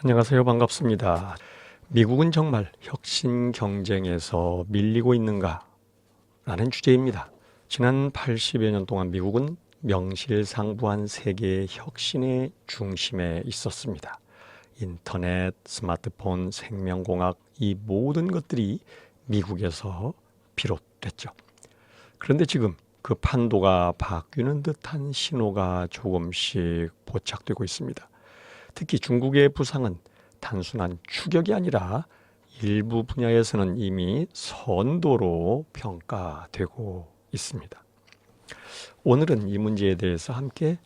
안녕하세요. 반갑습니다. 미국은 정말 혁신 경쟁에서 밀리고 있는가? 라는 주제입니다. 지난 80여 년 동안 미국은 명실상부한 세계의 혁신의 중심에 있었습니다. 인터넷, 스마트폰, 생명공학, 이 모든 것들이 미국에서 비롯됐죠. 그런데 지금 그 판도가 바뀌는 듯한 신호가 조금씩 포착되고 있습니다. 특히 중국의 부상은 단순한 추격이 아니라 일부 분야에서는 이미 선도로 평가되고 있습니다. 오늘은 이 문제에 대해서 함께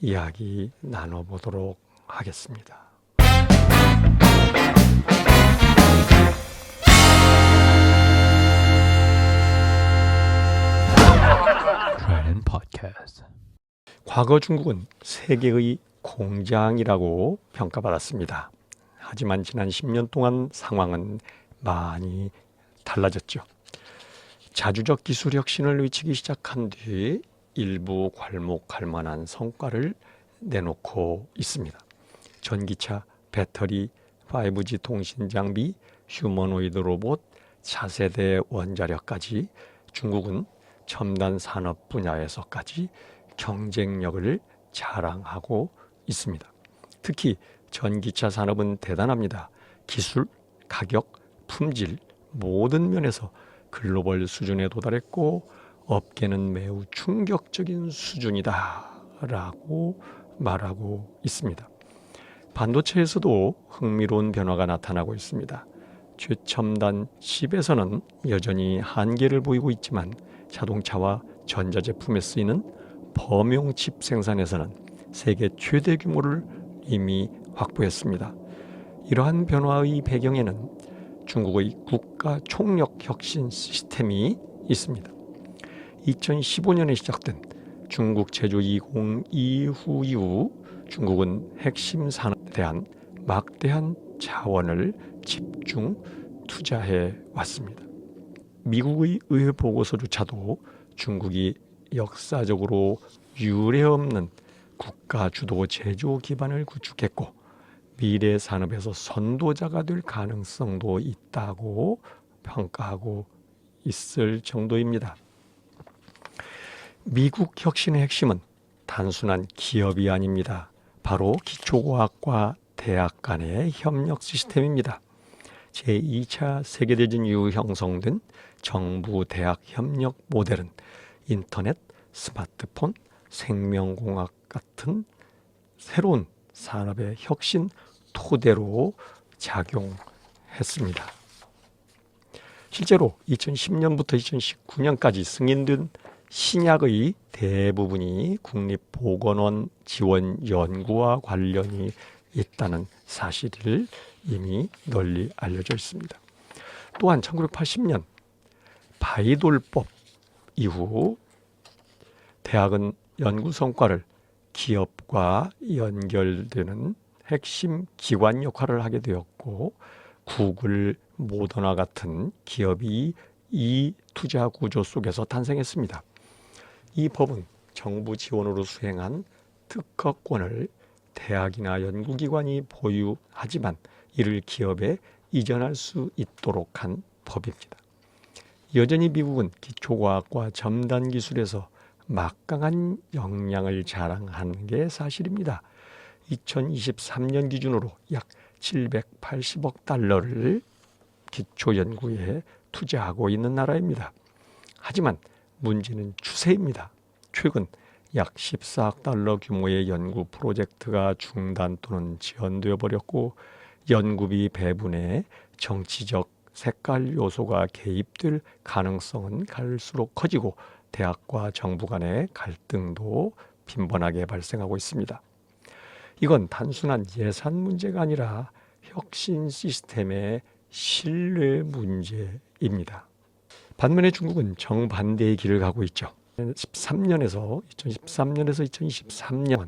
이야기 나눠보도록 하겠습니다. 과거 중국은 세계의 공장이라고 평가받았습니다. 하지만 지난 10년 동안 상황은 많이 달라졌죠. 자주적 기술 혁신을 외치기 시작한 뒤 일부 괄목할 만한 성과를 내놓고 있습니다. 전기차, 배터리, 5G 통신 장비, 휴머노이드 로봇, 차세대 원자력까지 중국은 첨단 산업 분야에서까지 경쟁력을 자랑하고 있습니다. 특히 전기차 산업은 대단합니다. 기술, 가격, 품질 모든 면에서 글로벌 수준에 도달했고 업계는 매우 충격적인 수준이다라고 말하고 있습니다. 반도체에서도 흥미로운 변화가 나타나고 있습니다. 최첨단 칩에서는 여전히 한계를 보이고 있지만 자동차와 전자제품에 쓰이는 범용 칩 생산에서는 세계 최대 규모를 이미 확보했습니다. 이러한 변화의 배경에는 중국의 국가 총력 혁신 시스템이 있습니다. 2015년에 시작된 중국 제조 20 이후 중국은 핵심 산업에 대한 막대한 자원을 집중 투자해 왔습니다. 미국의 의회 보고서조차도 중국이 역사적으로 유례없는 국가 주도 제조 기반을 구축했고 미래 산업에서 선도자가 될 가능성도 있다고 평가하고 있을 정도입니다. 미국 혁신의 핵심은 단순한 기업이 아닙니다. 바로 기초과학과 대학 간의 협력 시스템입니다. 제2차 세계대전 이후 형성된 정부 대학 협력 모델은 인터넷, 스마트폰, 생명공학 같은 새로운 산업의 혁신 토대로 작용했습니다. 실제로 2010년부터 2019년까지 승인된 신약의 대부분이 국립보건원 지원 연구와 관련이 있다는 사실을 이미 널리 알려져 있습니다. 또한 1980년 바이돌법 이후 대학은 연구 성과를 기업과 연결되는 핵심 기관 역할을 하게 되었고 구글, 모더나 같은 기업이 이 투자 구조 속에서 탄생했습니다. 이 법은 정부 지원으로 수행한 특허권을 대학이나 연구기관이 보유하지만 이를 기업에 이전할 수 있도록 한 법입니다. 여전히 미국은 기초과학과 첨단 기술에서 막강한 역량을 자랑하는 게 사실입니다. 2023년 기준으로 약 780억 달러를 기초연구에 투자하고 있는 나라입니다. 하지만 문제는 추세입니다. 최근 약 14억 달러 규모의 연구 프로젝트가 중단 또는 지연되어 버렸고 연구비 배분에 정치적 색깔 요소가 개입될 가능성은 갈수록 커지고 대학과 정부 간의 갈등도 빈번하게 발생하고 있습니다. 이건 단순한 예산 문제가 아니라 혁신 시스템의 신뢰 문제입니다. 반면에 중국은 정반대의 길을 가고 있죠. 2013년에서 2023년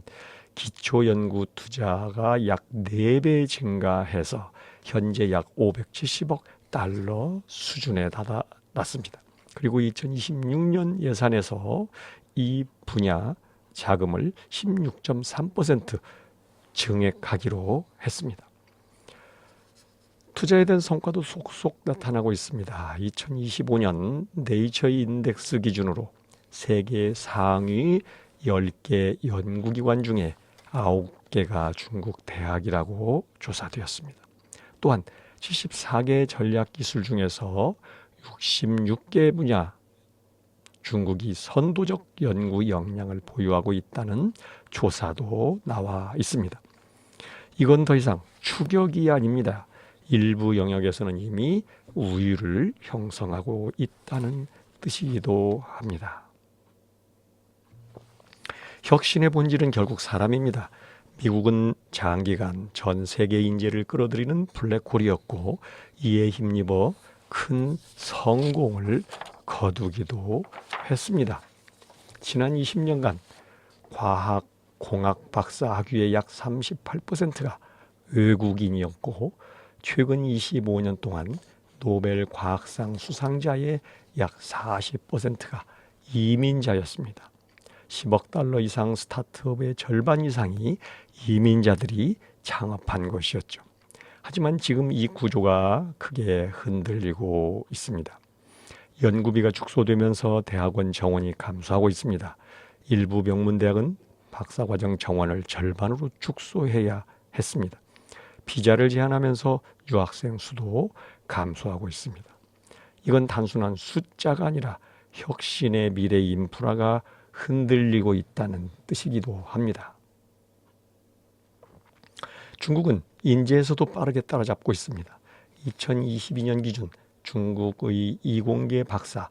기초연구 투자가 약 4배 증가해서 현재 약 570억 달러 수준에 달아났습니다. 그리고 2026년 예산에서 이 분야 자금을 16.3% 증액하기로 했습니다. 투자에 대한 성과도 속속 나타나고 있습니다. 2025년 네이처 인덱스 기준으로 세계 상위 10개 연구기관 중에 9개가 중국 대학이라고 조사되었습니다. 또한 74개 전략기술 중에서 66개 분야 중국이 선도적 연구 역량을 보유하고 있다는 조사도 나와 있습니다. 이건 더 이상 추격이 아닙니다. 일부 영역에서는 이미 우위를 형성하고 있다는 뜻이기도 합니다. 혁신의 본질은 결국 사람입니다. 미국은 장기간 전 세계 인재를 끌어들이는 블랙홀이었고 이에 힘입어 큰 성공을 거두기도 했습니다. 지난 20년간 과학, 공학 박사 학위의 약 38%가 외국인이었고 최근 25년 동안 노벨 과학상 수상자의 약 40%가 이민자였습니다. 10억 달러 이상 스타트업의 절반 이상이 이민자들이 창업한 것이었죠. 하지만 지금 이 구조가 크게 흔들리고 있습니다. 연구비가 축소되면서 대학원 정원이 감소하고 있습니다. 일부 명문대학은 박사과정 정원을 절반으로 축소해야 했습니다. 비자를 제한하면서 유학생 수도 감소하고 있습니다. 이건 단순한 숫자가 아니라 혁신의 미래 인프라가 흔들리고 있다는 뜻이기도 합니다. 중국은 인재에서도 빠르게 따라잡고 있습니다. 2022년 기준 중국의 이공계 박사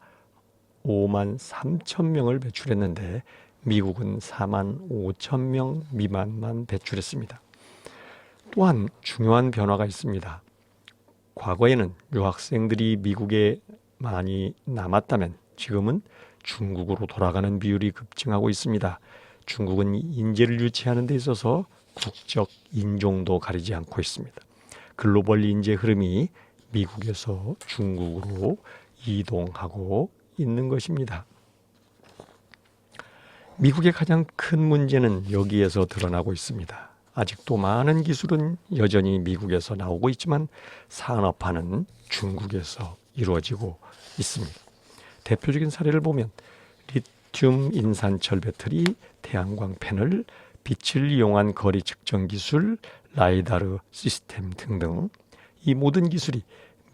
5만 3천 명을 배출했는데 미국은 4만 5천 명 미만만 배출했습니다. 또한 중요한 변화가 있습니다. 과거에는 유학생들이 미국에 많이 남았다면 지금은 중국으로 돌아가는 비율이 급증하고 있습니다. 중국은 인재를 유치하는 데 있어서 국적, 인종도 가리지 않고 있습니다. 글로벌 인재 흐름이 미국에서 중국으로 이동하고 있는 것입니다. 미국의 가장 큰 문제는 여기에서 드러나고 있습니다. 아직도 많은 기술은 여전히 미국에서 나오고 있지만 산업화는 중국에서 이루어지고 있습니다. 대표적인 사례를 보면 리튬 인산철 배터리, 태양광 패널, 빛을 이용한 거리 측정 기술, 라이다르 시스템 등등 이 모든 기술이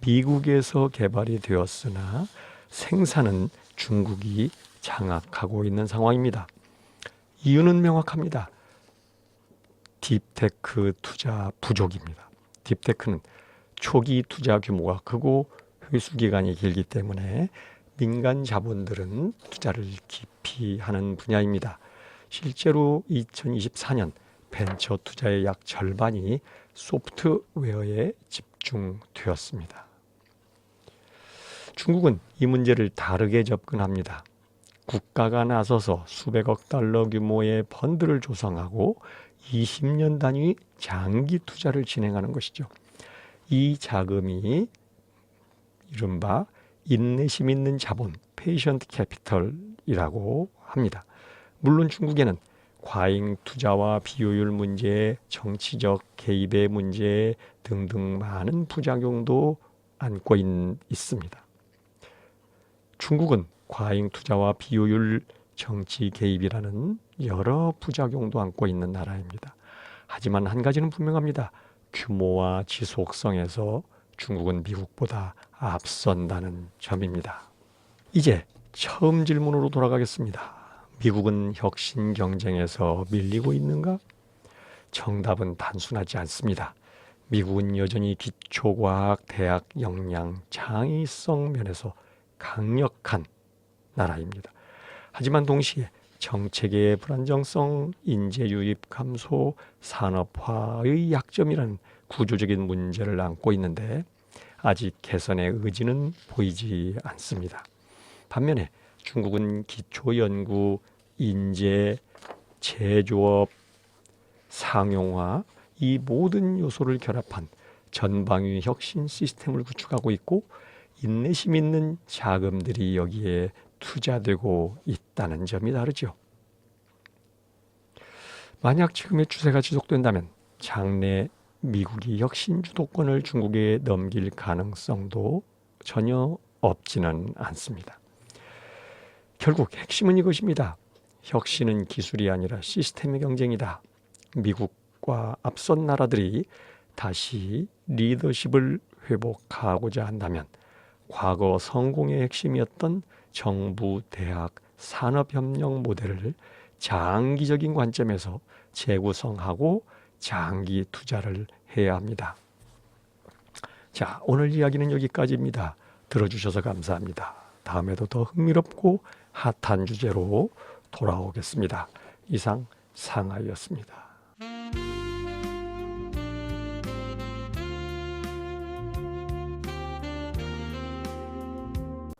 미국에서 개발이 되었으나 생산은 중국이 장악하고 있는 상황입니다. 이유는 명확합니다. 딥테크 투자 부족입니다. 딥테크는 초기 투자 규모가 크고 회수 기간이 길기 때문에 민간 자본들은 투자를 깊이 하는 분야입니다. 실제로 2024년 벤처 투자의 약 절반이 소프트웨어에 집중되었습니다. 중국은 이 문제를 다르게 접근합니다. 국가가 나서서 수백억 달러 규모의 펀드를 조성하고 20년 단위 장기 투자를 진행하는 것이죠. 이 자금이 이른바 인내심 있는 자본, 페이션트 캐피털이라고 합니다. 물론 중국에는 과잉 투자와 비효율 문제, 정치적 개입의 문제 등등 많은 부작용도 안고 있습니다. 중국은 과잉 투자와 비효율, 정치 개입이라는 여러 부작용도 안고 있는 나라입니다. 하지만 한 가지는 분명합니다. 규모와 지속성에서 중국은 미국보다 앞선다는 점입니다. 이제 처음 질문으로 돌아가겠습니다. 미국은 혁신 경쟁에서 밀리고 있는가? 정답은 단순하지 않습니다. 미국은 여전히 기초과학, 대학 역량, 창의성 면에서 강력한 나라입니다. 하지만 동시에 정책의 불안정성, 인재 유입 감소, 산업화의 약점이라는 구조적인 문제를 안고 있는데 아직 개선의 의지는 보이지 않습니다. 반면에 중국은 기초연구, 인재, 제조업, 상용화 이 모든 요소를 결합한 전방위 혁신 시스템을 구축하고 있고 인내심 있는 자금들이 여기에 투자되고 있다는 점이 다르죠. 만약 지금의 추세가 지속된다면 장래 미국이 혁신 주도권을 중국에 넘길 가능성도 전혀 없지는 않습니다. 결국 핵심은 이것입니다. 혁신은 기술이 아니라 시스템의 경쟁이다. 미국과 앞선 나라들이 다시 리더십을 회복하고자 한다면 과거 성공의 핵심이었던 정부, 대학, 산업협력 모델을 장기적인 관점에서 재구성하고 장기 투자를 해야 합니다. 자, 오늘 이야기는 여기까지입니다. 들어주셔서 감사합니다. 다음에도 더 흥미롭고 핫한 주제로 돌아오겠습니다. 이상 상하이였습니다.